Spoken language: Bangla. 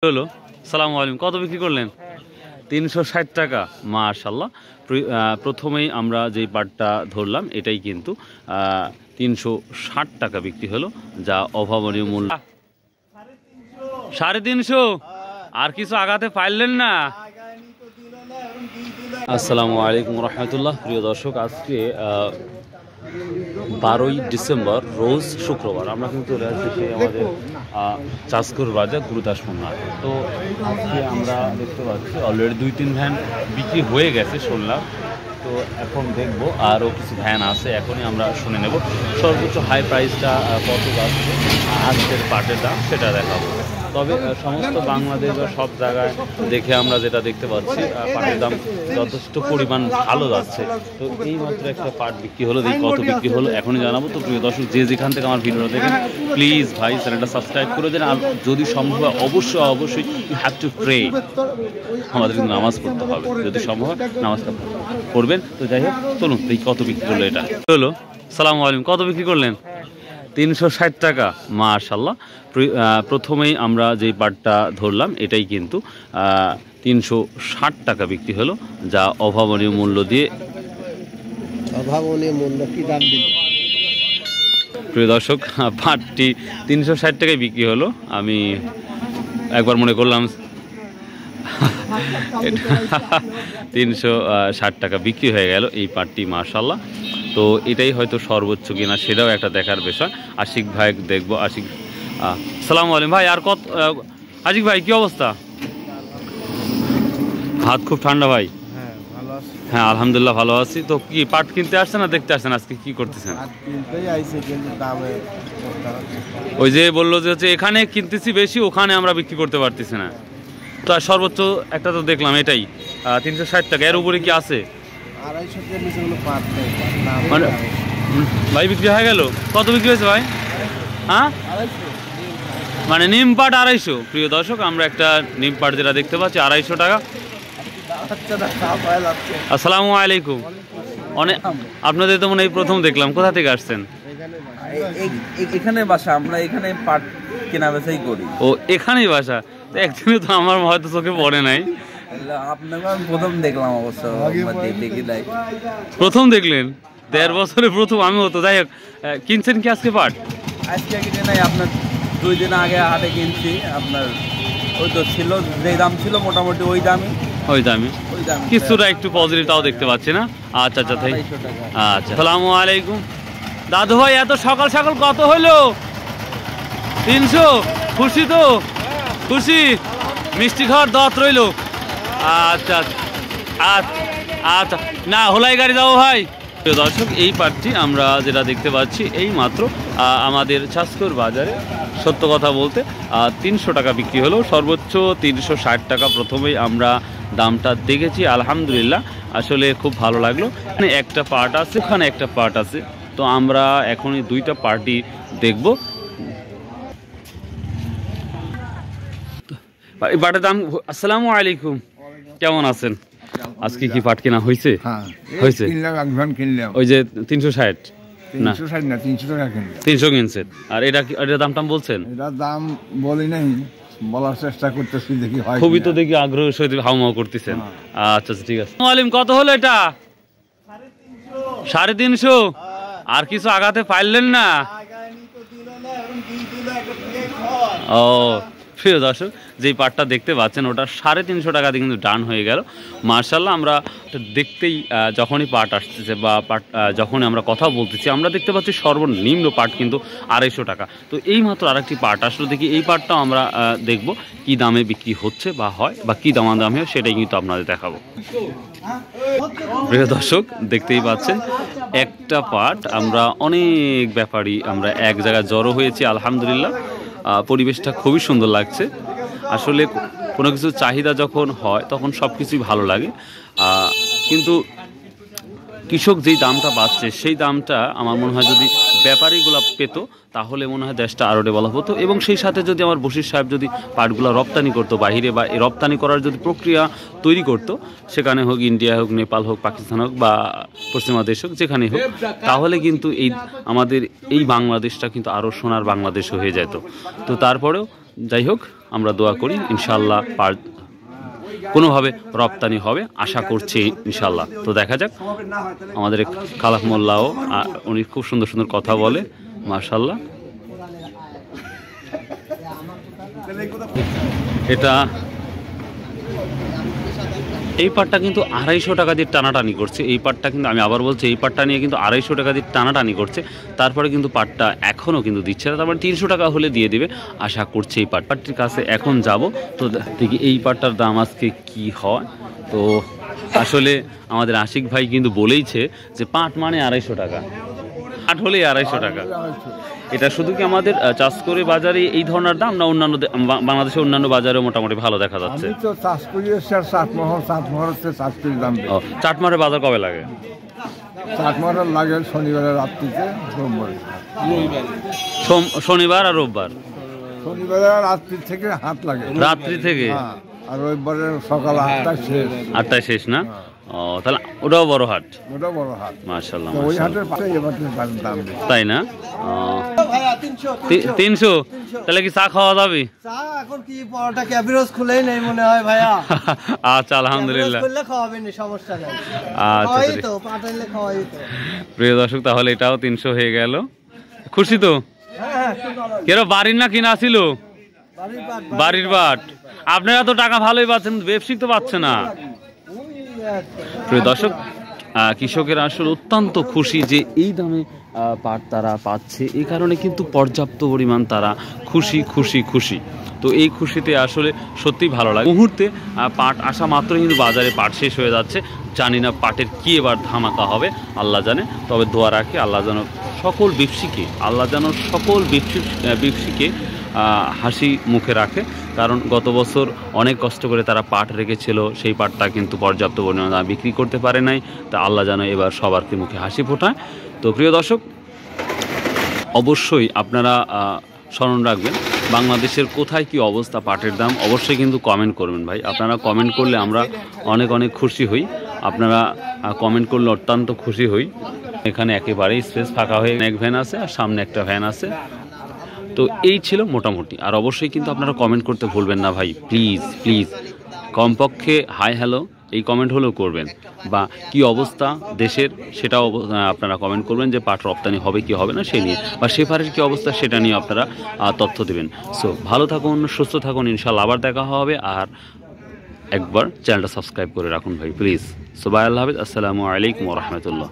হলো সালামু আলাইকুম। কত বিক্রি করলেন? 360 টাকা। মাশাআল্লাহ। প্রথমেই আমরা যেই পাটটা ধরলাম এটাই কিন্তু 360 টাকা বিক্রি হলো, যা অভাবনীয় মূল্য। 350। আর কিছু আগাতে পারলেন না? আসসালামু আলাইকুম রহমতুল্লাহ। প্রিয় দর্শক, আজকে 12ই ডিসেম্বর, রোজ শুক্রবার। আমরা কিন্তু চলে আসছি আমাদের চাষকুর বাজার গুরুদাসপুর। তো আজকে আমরা দেখতে পাচ্ছি অলরেডি 2-3 ভ্যান বিক্রি হয়ে গেছে শুনলাম। তো এখন দেখবো আরও কিছু ভ্যান আছে, এখনই আমরা শুনে নেব সর্বোচ্চ হাই প্রাইসটা কত যাচ্ছে, আজকের পাটের দাম সেটা দেখাবো। তবে সমস্ত বাংলাদেশ বা সব জায়গায় দেখে আমরা যেটা দেখতে পাচ্ছি, পাটের দাম যথেষ্ট পরিমাণ ভালো যাচ্ছে। তো এই মাত্র একটা পাট বিক্রি হলো, এই কত বিক্রি হলো এখনই জানাবো। তো প্রিয় দর্শক, যে যেখান থেকে আমার ভিডিওটা দেখেন, প্লিজ ভাই চ্যানেলটা সাবস্ক্রাইব করে দেন। আর যদি সম্ভব হয় অবশ্যই ইউ হ্যাভ টু প্রে, আমাদের কিন্তু নামাজ পড়তে হবে। যদি সম্ভব হয় নামাজটা পড়বেন। তো যাই হোক, চলুন এই কত বিক্রি করলো। এটা হলো সালামু আলাইকুম। কত বিক্রি করলেন? 360 টাকা। মাশাআল্লাহ। প্রথমেই আমরা যেই পাটটা ধরলাম এটাই কিন্তু 360 টাকা বিক্রি হলো, যা অভাবনীয় মূল্য দিয়ে। অভাবনীয় মূল্য কি দাম দিল? প্রিয় দর্শক, পাটটি 360 টাকায় বিক্রি হলো। আমি একবার মনে করলাম 360 টাকা বিক্রি হয়ে গেল এই পাটটি। মাশাআল্লাহ। তো এটাই হয়তো সর্বোচ্চ কিনা সেটাও একটা দেখার বিষয়। আশিক ভাই দেখবো। আশিক, সালামু আলাইকুম ভাই। আর কত? আশিক ভাই কি অবস্থা? হাত খুব ঠান্ডা ভাই। হ্যাঁ আলহামদুলিল্লাহ ভালো আছি। তো কি পাট কিনতে আসছেন না দেখতে আসছেন? আজকে কি করতেছেন? ওই যে বললো যে হচ্ছে এখানে কিনতেছি বেশি, ওখানে আমরা বিক্রি করতে পারতেছি না। তো সর্বোচ্চ একটা তো দেখলাম এটাই 360 টাকা। এর উপরে কি আছে? মানে ভাই বিক্রি হয়ে গেল? কত বিক্রি হয়েছে ভাই? হ্যাঁ, মানে নিম পাট 250। প্রিয় দর্শক, আমরা একটা নিম পাট যেটা দেখতে পাচ্ছি 250 টাকা। আসসালামু আলাইকুম। অনেক আপনাদের তো মনে হয় প্রথম দেখলাম। কোথা থেকে আসছেন? এখানে বাসা, আমরা এখানে পাট কেনা বেচাই করি। ও এখানেই বাসা? একদিনে তো আমার হয়তো চোখে পড়ে নাই। আপনাকে আমি প্রথম দেখলাম অবশ্য। প্রথম দেখলেন? 1.5 বছরে প্রথম আমি হতো। যাই হোক, কিনছেন কি আজকে পাট? আজকে কিনে নাই, আপনার 2 দিন আগে হাটে কিনছি। আপনার ওই তো ছিল যে দাম ছিল মোটামুটি ওই দামই। কিছুটা একটু পজিটিভ তাও দেখতে পাচ্ছি না। আচ্ছা আচ্ছা তাই। আচ্ছা, আসসালামু আলাইকুম দাদু ভাই। এত সকাল সকাল কত হলো? 300। খুশি তো? খুশি? মিষ্টি খাওয়ার দাওয়াত রইল। আচ্ছা আচ্ছা আচ্ছা, না হোলাই গাড়ি যাবো ভাই। প্রিয় দর্শক, এই পাটটি আমরা যেটা দেখতে পাচ্ছি এই মাত্র আমাদের চাষকুর বাজারে, সত্য কথা বলতে 300 টাকা বিক্রি হলো, সর্বোচ্চ 360 টাকা। প্রথমেই আমরা দামটা দেখেছি, আলহামদুলিল্লাহ আসলে খুব ভালো লাগলো। এখানে একটা পার্ট আছে, ওখানে একটা পার্ট আছে। তো আমরা এখনই 2টা পার্টি দেখব। পাটের দাম। আসসালামু আলাইকুম, কেমন আছেন? আজকে কি পাট কেনা হয়েছে? হয়েছে। ওই যে 360 না 300 কিনছেন। আর এটা দাম বলছেন? এটার দাম বলি নাই, বলার চেষ্টা করতেছি, দেখি হয়। খুবই তো দেখি আগ্রহের সহিত হাউমাউ করতেছেন। আচ্ছা ঠিক আছে। আলাইকুম। কত হলো এটা? 350। আর কিছু আগাতে পারলেন না? ও প্রিয় দর্শক, যেই পাটটা দেখতে পাচ্ছেন ওটা 350 টাকাতে কিন্তু ডান হয়ে গেল। মার্শাল্লাহ। আমরা দেখতেই যখনই পাট আসতেছে বা পাট যখনই আমরা কথা বলতেছি, আমরা দেখতে পাচ্ছি সর্বনিম্ন পাট কিন্তু 250 টাকা। তো এই মাত্র আরেকটি পাট আসলে, দেখি এই পাটটাও আমরা দেখব কি দামে বিক্রি হচ্ছে বা হয়, বা কী দামাদামি হয় সেটাই কিন্তু আপনাদের দেখাবো। প্রিয় দর্শক, দেখতেই পাচ্ছেন একটা পাট আমরা অনেক ব্যাপারী আমরা এক জায়গায় জড়ো হয়েছি। আলহামদুলিল্লাহ পরিবেশটা খুবই সুন্দর লাগছে। আসলে কোনো কিছু চাহিদা যখন হয় তখন সব কিছুই ভালো লাগে। কিন্তু কৃষক যেই দামটা পাচ্ছে সেই দামটা আমার মনে হয় যদি ব্যাপারীগুলো পেত তাহলে মনে হয় দেশটা আরও ডেভেলপ হতো। এবং সেই সাথে যদি আমার বশির সাহেব যদি পাটগুলো রপ্তানি করতো বাহিরে, বা রপ্তানি করার যদি প্রক্রিয়া তৈরি করতো, সেখানে হোক ইন্ডিয়া হোক, নেপাল হোক, পাকিস্তান হোক, বা পশ্চিমা দেশ হোক, যেখানে হোক, তাহলে কিন্তু এই আমাদের এই বাংলাদেশটা কিন্তু আরও সোনার বাংলাদেশ হয়ে যেত। তো তারপরেও যাই হোক, আমরা দোয়া করি ইনশাআল্লাহ কোনোভাবে রপ্তানি হবে আশা করছি ইনশাআল্লাহ। তো দেখা যাক, আমাদের খালাক মোল্লাও উনি খুব সুন্দর সুন্দর কথা বলে মাশাআল্লাহ। এটা এই পাটটা কিন্তু 250 টাকা দিয়ে টানাটানি করছে। এই পাটটা কিন্তু আমি আবার বলছি, এই পাটটা নিয়ে কিন্তু 250 টাকা দিয়ে টানাটানি করছে। তারপরে কিন্তু পাটটা এখনও কিন্তু দিচ্ছে না, তারপরে 300 টাকা হলে দিয়ে দিবে আশা করছে। এই পাটটির কাছে এখন যাব, তো দেখি এই পাটটার দাম আজকে কি হয়। তো আসলে আমাদের আশিক ভাই কিন্তু বলেইছে যে পাট মানে 250 টাকা, পাট হলেই 250 টাকা। এটা শুধু কি আমাদের চাষকরি বাজারে এই ধরনের দাম, না অন্যান্য বাংলাদেশের অন্যান্য বাজারে মোটামুটি ভালো দেখা যাচ্ছে? চাটমারের বাজার কবে লাগে? চাটমারের লাগে শনিবারের রাত্রিতে, শনিবার আর রোববার। শনিবারের রাত্রি থেকে হাট লাগে, রাত্রি থেকে, আর রবিবারের সকাল 8টায় শেষ না? ও, তাহলে ওটাও বড় হাট, মাশাআল্লাহ। ওই হাটের পাশে দাম, তাই না? 300। তাহলে কি চা খাওয়া যাবে? এখন কি পরোটা ক্যাবিরোজ খুলেই নেই মনে হয় ভাইয়া। আচ্ছা, আলহামদুলিল্লাহ। খাওয়াবেন, সমস্যা নাই। আচ্ছা, প্রিয় দর্শক, তাহলে এটাও 300 হয়ে গেল। খুশি তো? কেন বাড়ির না কিনা ছিল? বাড়ির বাট। আপনারা তো টাকা ভালোই পাচ্ছেন, ব্যবসায়িক তো পাচ্ছে না। প্রিয় দর্শক, কৃষকেরা আসলে অত্যন্ত খুশি যে এই দামে পাট তারা পাচ্ছে, এই কারণে কিন্তু পর্যাপ্ত পরিমাণ তারা খুশি। তো এই খুশিতে আসলে সত্যিই ভালো লাগে। মুহূর্তে পাট আসা মাত্রই কিন্তু বাজারে পাট শেষ হয়ে যাচ্ছে। জানি না পাটের কি এবার ধামাকা হবে, আল্লাহ জানে। তবে দোয়া রাখি আল্লাহ যেন সকল ব্যবসায়ীকে হাসি মুখে রাখে, কারণ গত বছর অনেক কষ্ট করে তারা পাট রেখেছিল, সেই পাটটা কিন্তু পর্যাপ্ত পরিমাণে বিক্রি করতে পারে নাই। তা আল্লাহ যেন এবার সবারকে মুখে হাসি ফোটায়। তো প্রিয় দর্শক, অবশ্যই আপনারা স্মরণ রাখবেন বাংলাদেশের কোথায় কি অবস্থা পাটের দাম, অবশ্যই কিন্তু কমেন্ট করবেন ভাই। আপনারা কমেন্ট করলে আমরা অনেক খুশি হই। আপনারা কমেন্ট করলে অত্যন্ত খুশি হই। এখানে একেবারেই স্পেস ফাঁকা হয়ে এক ভ্যান আছে আর সামনে একটা ভ্যান আছে। তো এই ছিল মোটামুটি। আর অবশ্যই কিন্তু আপনারা কমেন্ট করতে ভুলবেন না ভাই, প্লিজ কমপক্ষে হাই হ্যালো এই কমেন্ট হলেও করবেন, বা কি অবস্থা দেশের সেটাও আপনারা কমেন্ট করবেন, যে পাট রপ্তানি হবে কি হবে না সেই নিয়ে, বা সেফারের কি অবস্থা সেটা নিয়ে আপনারা তথ্য দেবেন। সো ভালো থাকুন, সুস্থ থাকুন, ইনশাআল্লাহ আবার দেখা হবে। আর একবার চ্যানেলটা সাবস্ক্রাইব করে রাখুন ভাই, প্লিজ। সো বাই, আল্লাহ হাফেজ, আসসালামু আলাইকুম ওয়া রাহমাতুল্লাহ।